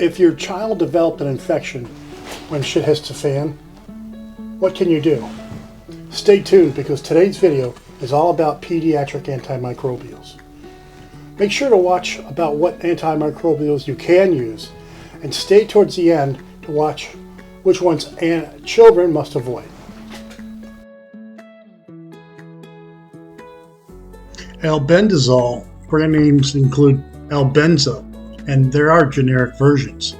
If your child developed an infection when shit hits the fan, what can you do? Stay tuned because today's video is all about pediatric antimicrobials. Make sure to watch about what antimicrobials you can use and stay towards the end to watch which ones children must avoid. Albendazole brand names include Albendazole, and there are generic versions.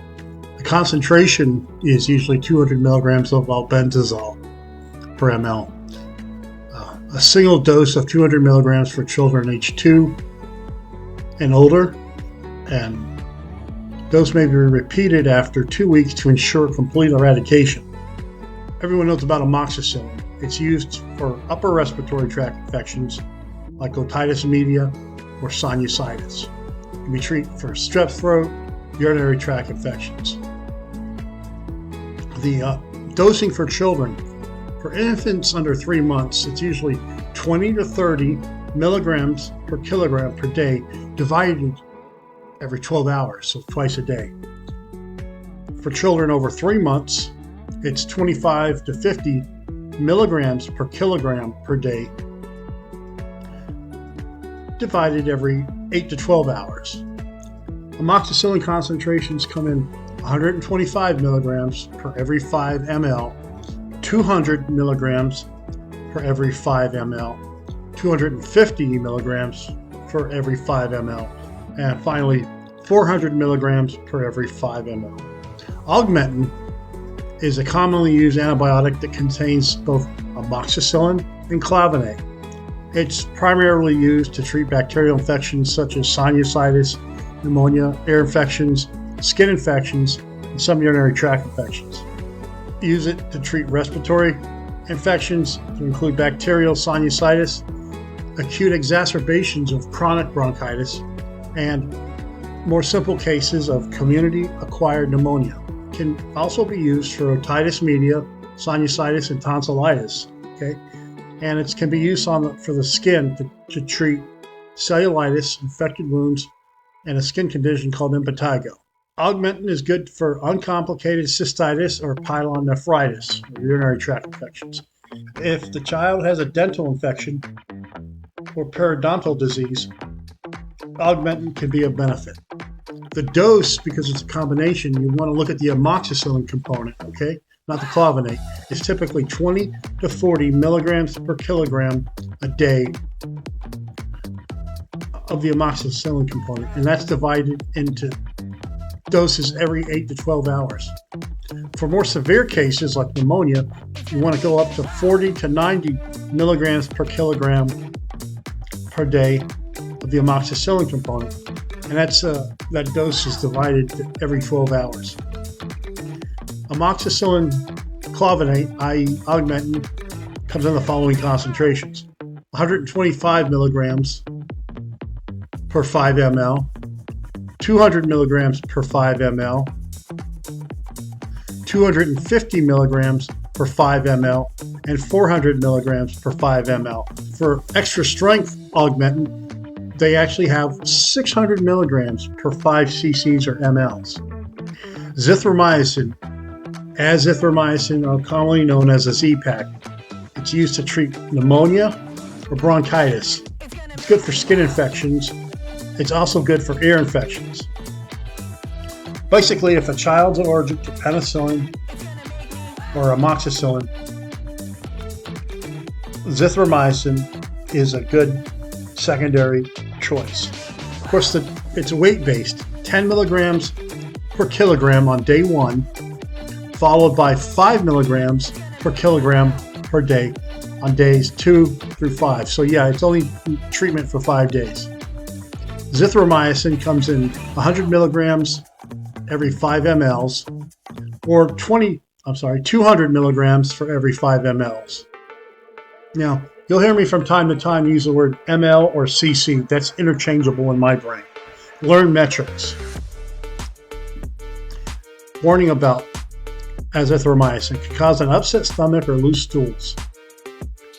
The concentration is usually 200 milligrams of albendazole per ml. A single dose of 200 milligrams for children age 2 and older, and dose may be repeated after 2 weeks to ensure complete eradication. Everyone knows about Amoxicillin. It's used for upper respiratory tract infections like otitis media or sinusitis. It can be treated for strep throat, urinary tract infections. The dosing for children, for infants under 3 months, it's usually 20 to 30 milligrams per kilogram per day, divided every 12 hours, so twice a day. For children over 3 months, it's 25 to 50 milligrams per kilogram per day, divided every 8 to 12 hours. Amoxicillin concentrations come in 125 milligrams per every 5 ml, 200 milligrams per every 5 ml, 250 milligrams for every 5 ml, and finally 400 milligrams per every 5 ml. Augmentin is a commonly used antibiotic that contains both amoxicillin and clavinate. It's primarily used to treat bacterial infections such as sinusitis, pneumonia, ear infections, skin infections, and some urinary tract infections. Use it to treat respiratory infections to include bacterial sinusitis, acute exacerbations of chronic bronchitis, and more simple cases of community-acquired pneumonia. It can also be used for otitis media, sinusitis, and tonsillitis. Okay? And it can be used for the skin to treat cellulitis, infected wounds, and a skin condition called impetigo. Augmentin is good for uncomplicated cystitis or pyelonephritis, or urinary tract infections. If the child has a dental infection or periodontal disease, Augmentin can be of benefit. The dose, because it's a combination, you want to look at the amoxicillin component, okay? Not the clavinate. It's typically 20 to 40 milligrams per kilogram a day of the amoxicillin component, and that's divided into doses every 8 to 12 hours. For more severe cases like pneumonia, you want to go up to 40 to 90 milligrams per kilogram per day of the amoxicillin component, and that dose is divided every 12 hours. Amoxicillin clavinate, i.e. Augmentin, comes in the following concentrations: 125 milligrams per 5 ml, 200 milligrams per 5 ml, 250 milligrams per 5 ml, and 400 milligrams per 5 ml. For extra strength Augmentin, they actually have 600 milligrams per 5 cc's or mLs. Azithromycin, or commonly known as a Z-Pack. It's used to treat pneumonia or bronchitis. It's good for skin infections. It's also good for ear infections. Basically, if a child's allergic to penicillin or amoxicillin, azithromycin is a good secondary choice. Of course, it's weight-based, 10 milligrams per kilogram on day 1, followed by 5 milligrams per kilogram per day on days 2 through 5. So yeah, it's only treatment for 5 days. Azithromycin comes in 100 milligrams every 5 mLs, or 200 milligrams for every 5 mLs. Now, you'll hear me from time to time use the word ml or cc. That's interchangeable in my brain. Learn metrics. Warning about azithromycin can cause an upset stomach or loose stools.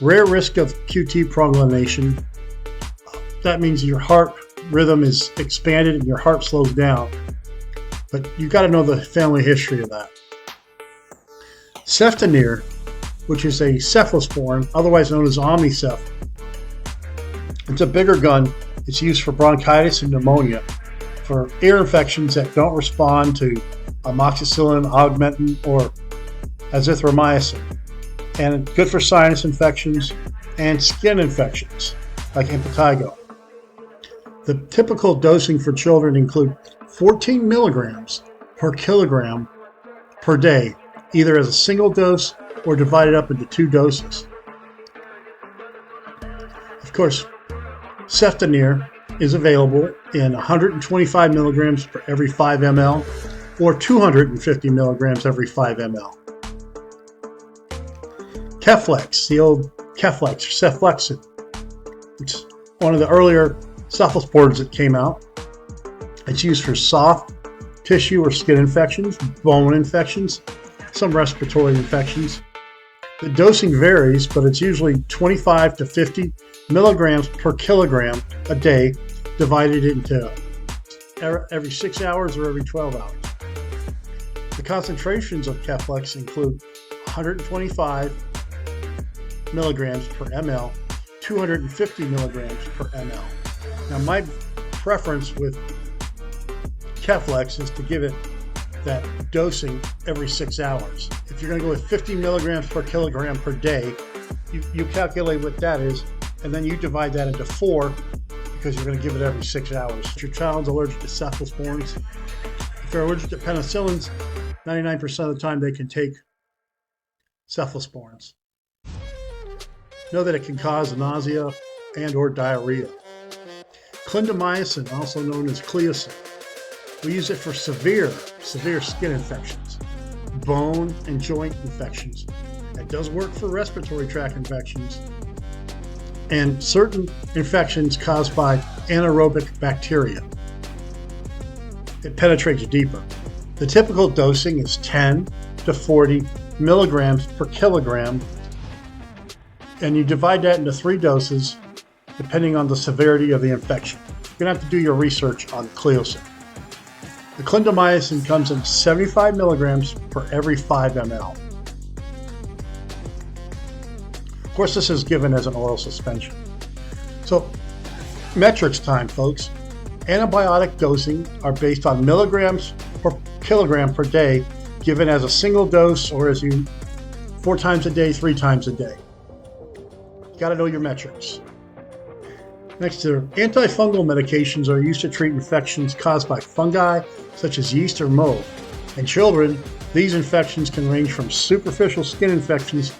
Rare risk of QT prolongation. That means your heart rhythm is expanded and your heart slows down. but you got to know the family history of that. Cefdinir, which is a cephalosporin, otherwise known as Omnicef. It's a bigger gun. It's used for bronchitis and pneumonia, for ear infections that don't respond to Amoxicillin, Augmentin, or Azithromycin, and good for sinus infections and skin infections like impetigo. The typical dosing for children include 14 milligrams per kilogram per day, either as a single dose or divided up into 2 doses. Of course, Cefdinir is available in 125 milligrams per every 5 ml or 250 milligrams every 5 ml. Keflex, the old Keflex, Ceflexin, which is one of the earlier cephalosporins that came out. It's used for soft tissue or skin infections, bone infections, some respiratory infections. The dosing varies, but it's usually 25 to 50 milligrams per kilogram a day, divided into every 6 hours or every 12 hours. The concentrations of Keflex include 125 milligrams per ml, 250 milligrams per ml. Now, my preference with Keflex is to give it that dosing every 6 hours. If you're going to go with 50 milligrams per kilogram per day, you calculate what that is, and then you divide that into 4 because you're going to give it every 6 hours. If your child's allergic to cephalosporins, if they're allergic to penicillins, 99% of the time they can take cephalosporins. Know that it can cause nausea and or diarrhea. Clindamycin, also known as Cleocin. We use it for severe skin infections, bone and joint infections. It does work for respiratory tract infections and certain infections caused by anaerobic bacteria. It penetrates deeper. The typical dosing is 10 to 40 milligrams per kilogram, and you divide that into 3 doses depending on the severity of the infection. You're going to have to do your research on Cleocin. The clindamycin comes in 75 milligrams per every 5 ml. Of course, this is given as an oral suspension. So, metrics time, folks. Antibiotic dosing are based on milligrams per kilogram per day, given as a single dose or as 4 times a day, 3 times a day. You got to know your metrics. Next, antifungal medications are used to treat infections caused by fungi, such as yeast or mold. In children, these infections can range from superficial skin infections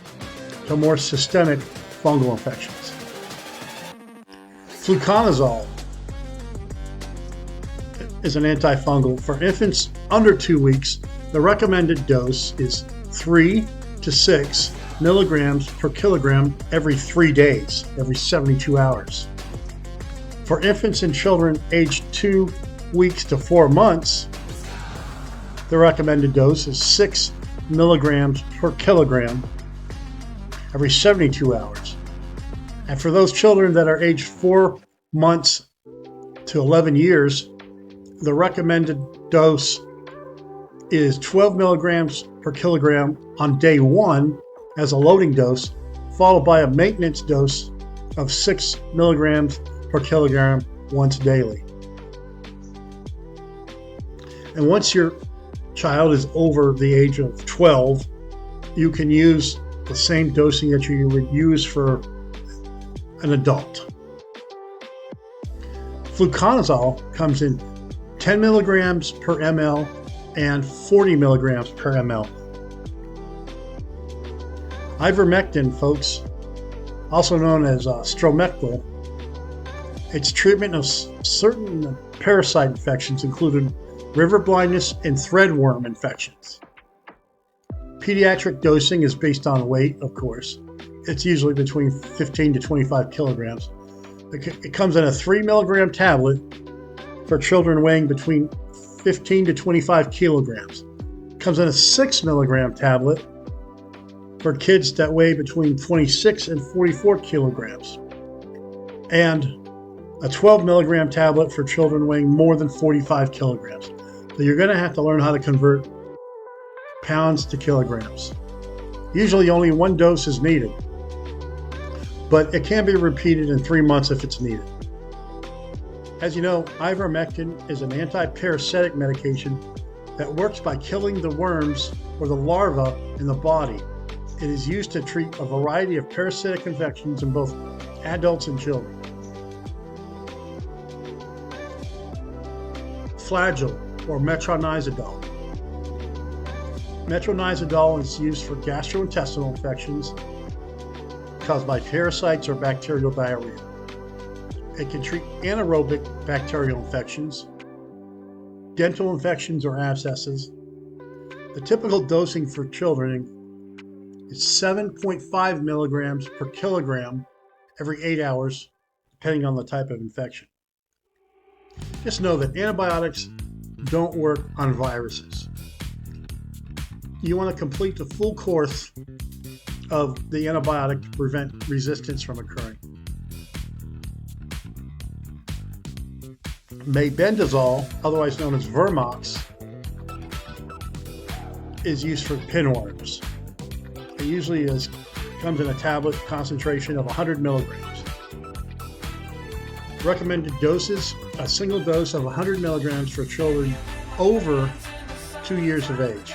to more systemic fungal infections. Fluconazole is an antifungal. For infants under 2 weeks, the recommended dose is 3 to 6 milligrams per kilogram every 3 days, every 72 hours. For infants and children aged 2 weeks to 4 months, the recommended dose is 6 milligrams per kilogram every 72 hours. And for those children that are aged 4 months to 11 years, the recommended dose is 12 milligrams per kilogram on day 1 as a loading dose, followed by a maintenance dose of 6 milligrams per kilogram once daily. And once your child is over the age of 12, you can use the same dosing that you would use for an adult. Fluconazole comes in 10 milligrams per ml and 40 milligrams per ml. Ivermectin, folks, also known as Stromectil, its treatment of certain parasite infections, including river blindness and threadworm infections. Pediatric dosing is based on weight, of course. It's usually between 15 to 25 kilograms. It comes in a 3 milligram tablet for children weighing between 15 to 25 kilograms. It comes in a 6 milligram tablet for kids that weigh between 26 and 44 kilograms. And a 12 milligram tablet for children weighing more than 45 kilograms. So you're going to have to learn how to convert pounds to kilograms. Usually only one dose is needed, but it can be repeated in 3 months if it's needed. As you know, Ivermectin is an anti-parasitic medication that works by killing the worms or the larvae in the body. It is used to treat a variety of parasitic infections in both adults and children. Flagyl or metronidazole. Metronidazole is used for gastrointestinal infections caused by parasites or bacterial diarrhea. It can treat anaerobic bacterial infections, dental infections or abscesses. The typical dosing for children is 7.5 milligrams per kilogram every 8 hours, depending on the type of infection. Just know that antibiotics don't work on viruses. You want to complete the full course of the antibiotic to prevent resistance from occurring. Mebendazole, otherwise known as Vermox, is used for pinworms. It usually comes in a tablet concentration of 100 milligrams. Recommended doses, a single dose of 100 milligrams for children over 2 years of age.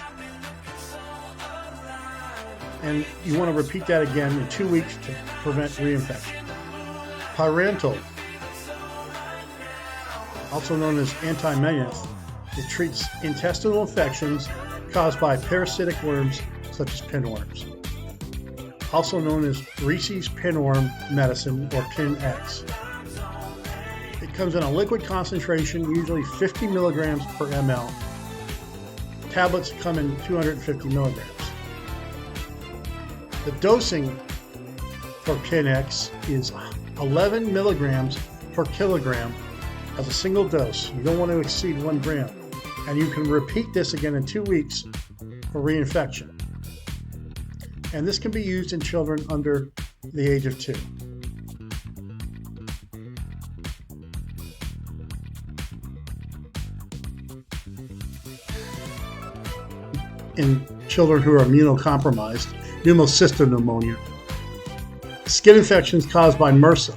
And you want to repeat that again in 2 weeks to prevent reinfection. Pyrantel, also known as antimicrobials, it treats intestinal infections caused by parasitic worms such as pinworms. Also known as Reese's Pinworm medicine or Pin-X. It comes in a liquid concentration, usually 50 milligrams per ml. Tablets come in 250 milligrams. The dosing for Pin-X is 11 milligrams per kilogram as a single dose. You don't want to exceed 1 gram. And you can repeat this again in 2 weeks for reinfection. And this can be used in children under the age of 2. In children who are immunocompromised, pneumonia, skin infections caused by MRSA.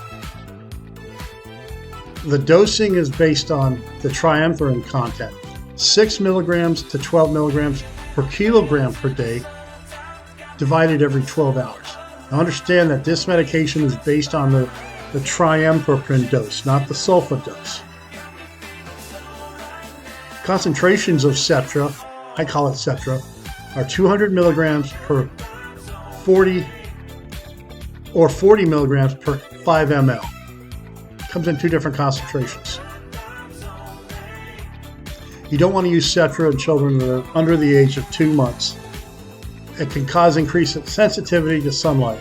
The dosing is based on the triamphorin content, 6 milligrams to 12 milligrams per kilogram per day, divided every 12 hours. Now understand that this medication is based on the triamphorin dose, not the sulfa dose. Concentrations of Septra, I call it Septra, are 200 milligrams per 40 or 40 milligrams per 5 ml. Comes in 2 different concentrations. You don't want to use Septra in children that are under the age of 2 months. It can cause increased sensitivity to sunlight.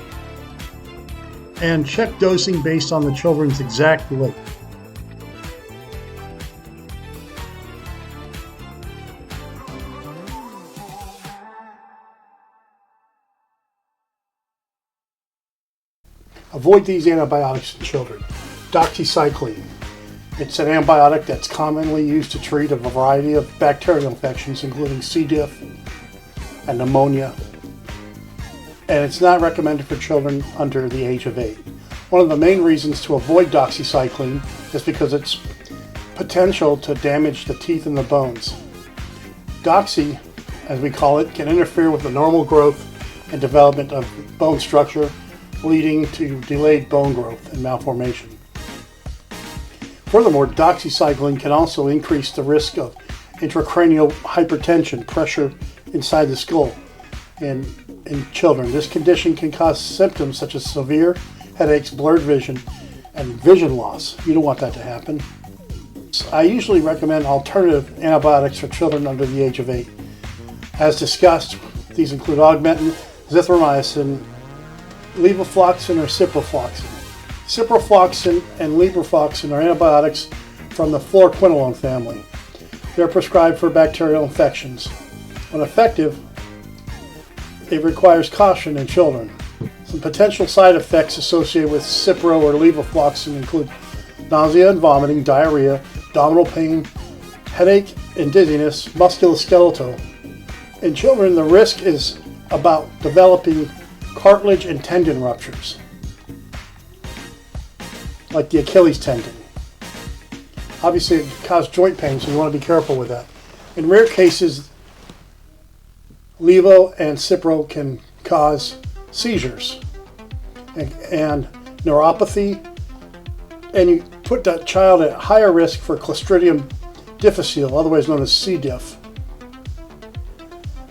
And check dosing based on the children's exact weight. Avoid these antibiotics in children. Doxycycline. It's an antibiotic that's commonly used to treat a variety of bacterial infections, including C. diff and pneumonia. And it's not recommended for children under the age of 8. One of the main reasons to avoid doxycycline is because its potential to damage the teeth and the bones. Doxy, as we call it, can interfere with the normal growth and development of bone structure, leading to delayed bone growth and malformation. Furthermore, doxycycline can also increase the risk of intracranial hypertension, pressure inside the skull in children. This condition can cause symptoms such as severe headaches, blurred vision, and vision loss. You don't want that to happen. I usually recommend alternative antibiotics for children under the age of 8. As discussed, these include Augmentin, Azithromycin, levofloxacin or ciprofloxacin. Ciprofloxacin and levofloxacin are antibiotics from the fluconazole family. They are prescribed for bacterial infections. When effective, it requires caution in children. Some potential side effects associated with cipro or levofloxacin include nausea and vomiting, diarrhea, abdominal pain, headache, and dizziness, musculoskeletal. In children, the risk is about developing cartilage and tendon ruptures, like the Achilles tendon. Obviously, it causes joint pain, so you want to be careful with that. In rare cases, levo and cipro can cause seizures and neuropathy, and you put that child at higher risk for Clostridium difficile, otherwise known as C. diff.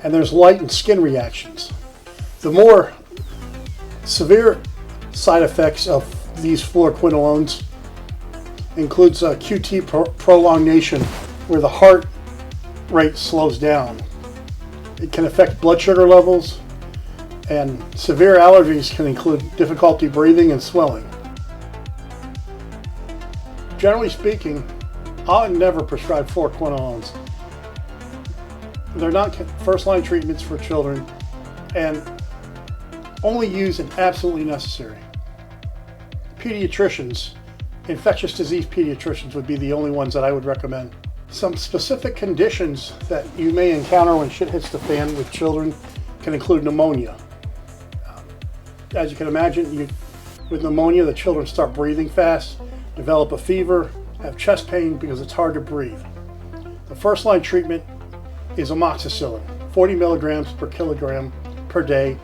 And there's light and skin reactions. The more severe side effects of these fluoroquinolones includes QT prolongation, where the heart rate slows down. It can affect blood sugar levels, and severe allergies can include difficulty breathing and swelling. Generally speaking, I would never prescribe fluoroquinolones. They're not first-line treatments for children and only used if absolutely necessary. Pediatricians, infectious disease pediatricians, would be the only ones that I would recommend. Some specific conditions that you may encounter when shit hits the fan with children can include pneumonia. As you can imagine, with pneumonia, the children start breathing fast, develop a fever, have chest pain because it's hard to breathe. The first line treatment is amoxicillin, 40 milligrams per kilogram per day,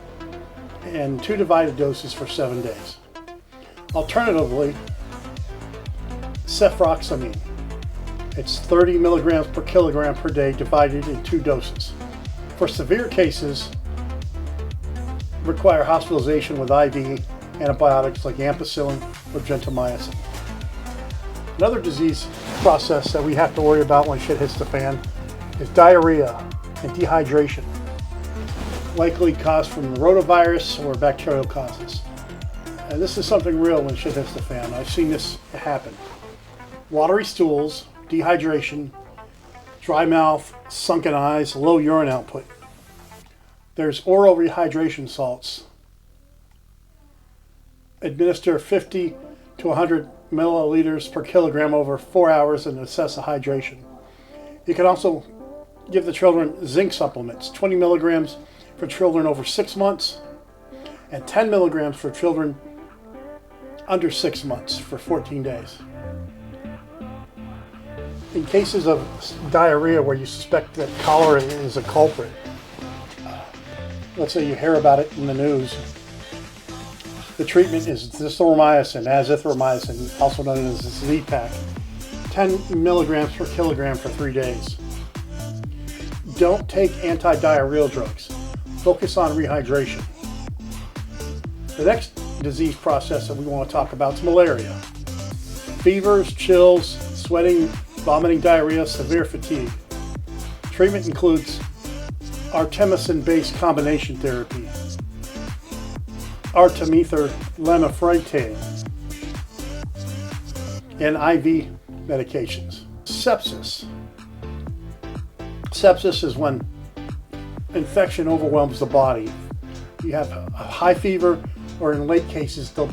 and 2 divided doses for 7 days. Alternatively, cefdroxamine. It's 30 milligrams per kilogram per day divided in 2 doses. For severe cases, require hospitalization with IV antibiotics like ampicillin or gentamicin. Another disease process that we have to worry about when shit hits the fan is diarrhea and dehydration, likely caused from the rotavirus or bacterial causes. And this is something real when shit hits the fan. I've seen this happen. Watery stools, dehydration, dry mouth, sunken eyes, low urine output. There's oral rehydration salts. Administer 50 to 100 milliliters per kilogram over 4 hours and assess the hydration. You can also give the children zinc supplements, 20 milligrams for children over 6 months and 10 milligrams for children under 6 months for 14 days. In cases of diarrhea where you suspect that cholera is a culprit, let's say you hear about it in the news, the treatment is azithromycin, also known as Z-Pak, 10 milligrams per kilogram for 3 days. Don't take anti-diarrheal drugs. Focus on rehydration. The next disease process that we want to talk about is malaria. Fevers, chills, sweating, vomiting, diarrhea, severe fatigue. Treatment includes artemisinin-based combination therapy, artemether-lemifrate, and IV medications. Sepsis. Sepsis is when infection overwhelms the body. You have a high fever, or in late cases, the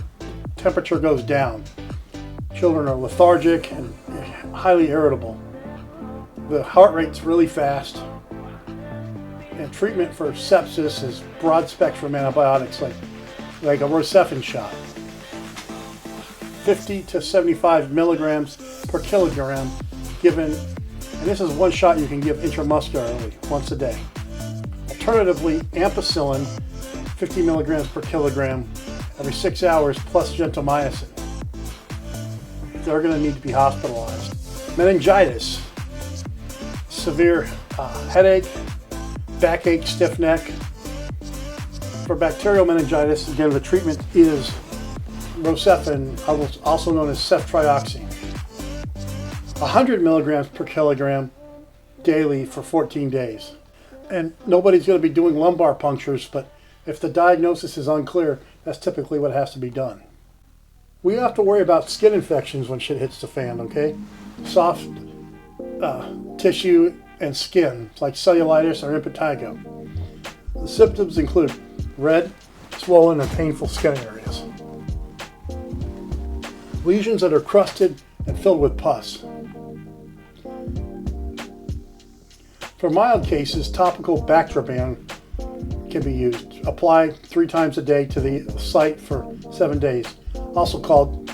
temperature goes down. Children are lethargic and highly irritable. The heart rate's really fast. And treatment for sepsis is broad spectrum antibiotics like a Rocephin shot. 50 to 75 milligrams per kilogram given, and this is one shot you can give intramuscularly once a day. Alternatively, ampicillin, 50 milligrams per kilogram every 6 hours plus gentamicin. They're going to need to be hospitalized. Meningitis, severe headache, backache, stiff neck. For bacterial meningitis, again, the treatment is Rocephin, also known as ceftriaxone. 100 milligrams per kilogram daily for 14 days. And nobody's going to be doing lumbar punctures, but if the diagnosis is unclear, that's typically what has to be done. We have to worry about skin infections when shit hits the fan, okay? Soft tissue and skin, like cellulitis or impetigo. The symptoms include red, swollen, and painful skin areas. Lesions that are crusted and filled with pus. For mild cases, topical Bactroban can be used. Apply 3 times a day to the site for 7 days, also called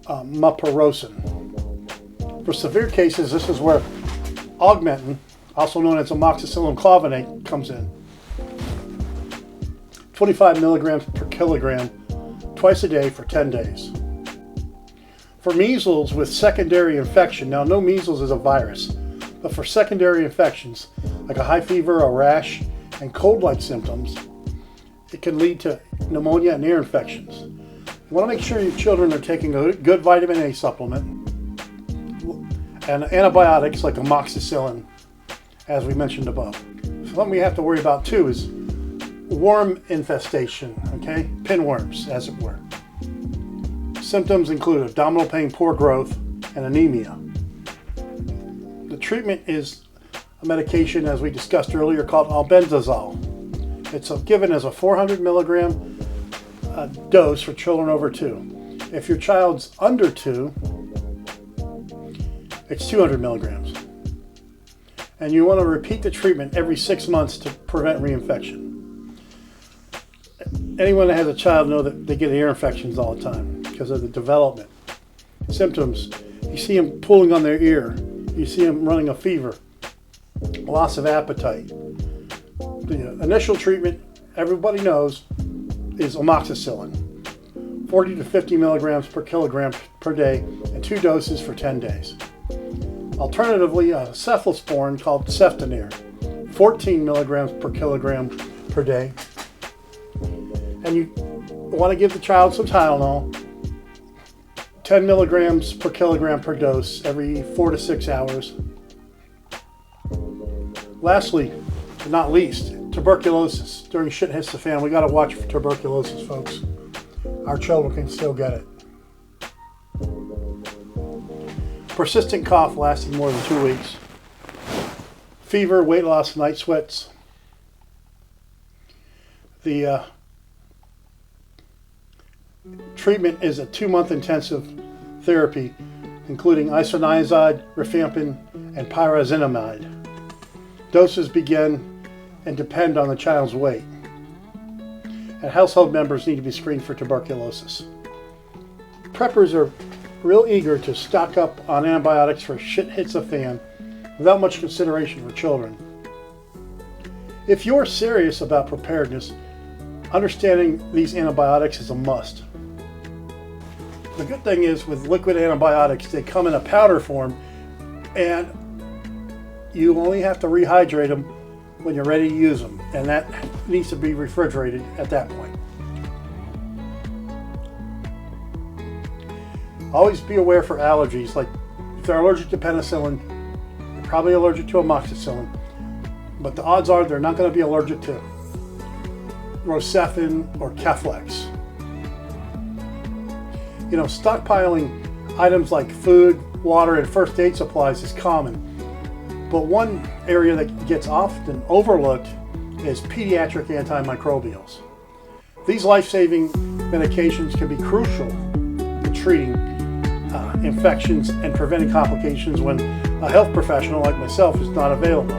mupirocin. For severe cases, this is where Augmentin, also known as Amoxicillin clavonate, comes in. 25 milligrams per kilogram twice a day for 10 days. For measles with secondary infection, now no measles is a virus, but for secondary infections like a high fever, a rash, and cold-like symptoms, it can lead to pneumonia and ear infections. You want to make sure your children are taking a good vitamin A supplement and antibiotics like amoxicillin, as we mentioned above. Something we have to worry about too is worm infestation, okay? Pinworms, as it were. Symptoms include abdominal pain, poor growth, and anemia. The treatment is a medication, as we discussed earlier, called Albendazole. It's given as a 400 milligram dose for children over 2. If your child's under 2, it's 200 milligrams. And you want to repeat the treatment every 6 months to prevent reinfection. Anyone that has a child knows that they get ear infections all the time because of the development. Symptoms, you see them pulling on their ear. You see them running a fever, loss of appetite. The initial treatment, everybody knows, is amoxicillin, 40 to 50 milligrams per kilogram per day, and 2 doses for 10 days. Alternatively, a cephalosporin called Cefdinir, 14 milligrams per kilogram per day. And you want to give the child some Tylenol, 10 milligrams per kilogram per dose every 4 to 6 hours. Lastly, but not least, tuberculosis. During shit hits the fan, we got to watch for tuberculosis, folks. Our children can still get it. Persistent cough lasting more than 2 weeks. Fever, weight loss, night sweats. The treatment is a 2-month intensive therapy, including isoniazid, rifampin, and pyrazinamide. Doses begin and depend on the child's weight. And household members need to be screened for tuberculosis. Preppers are real eager to stock up on antibiotics for shit hits the fan without much consideration for children. If you're serious about preparedness, understanding these antibiotics is a must. The good thing is with liquid antibiotics, they come in a powder form and you only have to rehydrate them when you're ready to use them, and that needs to be refrigerated at that point. Always be aware for allergies, like if they're allergic to penicillin, they're probably allergic to amoxicillin, but the odds are they're not going to be allergic to Rocephin or Keflex. You know, stockpiling items like food, water, and first aid supplies is common, but one area that gets often overlooked is pediatric antimicrobials. These life-saving medications can be crucial in treating infections and preventing complications when a health professional like myself is not available.